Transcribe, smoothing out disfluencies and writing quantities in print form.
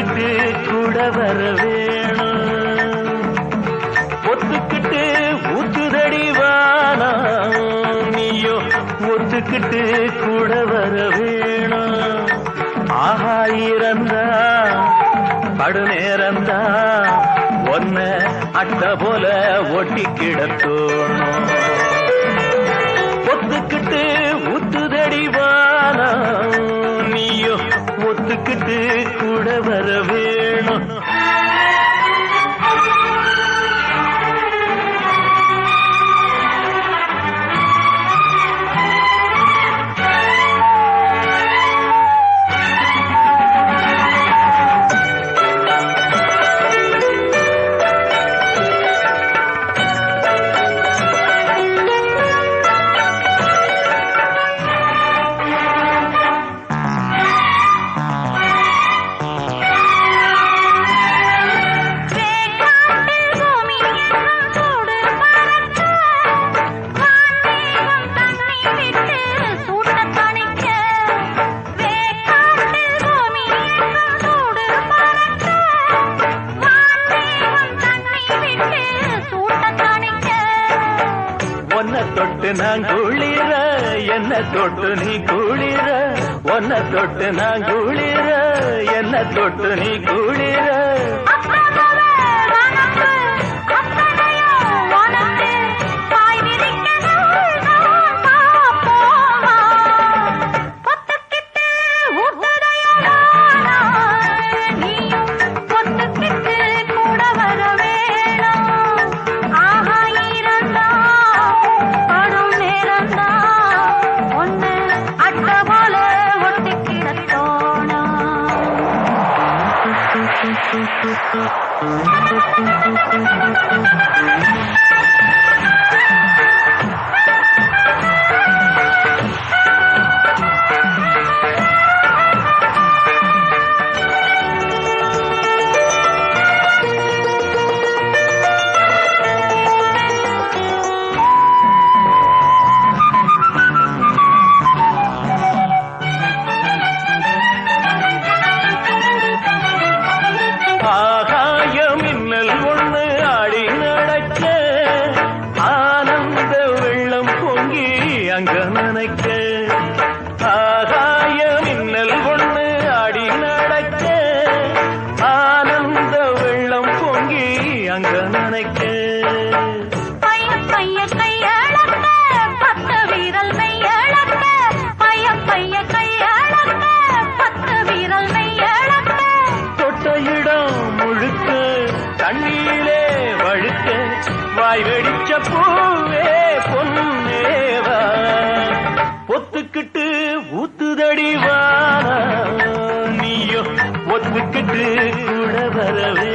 ஒத்துக்கிட்டு கூட வர வேணும். ஒத்துக்கிட்டு ஊத்துதடி வானா நீயோ ஒத்துக்கிட்டு கூட வர வேணும். ஆஹா இறந்தா படுநேரந்தா ஒன்ன அட்ட போல ஒட்டி கிடத்தோணும். ஒத்துக்கிட்டு ஊத்துதடி வானா நீயோ ஒத்துக்கிட்டு கூட வர வேணும். தொட்டு நான் குளிர என்ன தொட்டு நீ குளிர ஒன்ன தொட்டு நான் குளிர என்ன தொட்டு நீ குளிர அங்க நினைக்க ஆகாய மின்னல் ஒண்ணு ஆடி நடக்க ஆனந்த வெள்ளம் பொங்கி அங்க நினைக்க பைய பைய கையளக்க பத்து வீரல் மெய்யளக்க பைய பைய கையளக்க பத்து வீரல் மெய்யளக்க தொட்ட இடம் முழுக்க தண்ணீரே வழுக்க வாய் வெடிச்ச பூவே பொன்னேவா ஒத்துக்கிட்டு ஊத்துதடி வானா நீயோ ஒத்துக்கிட்டு கூட வரவே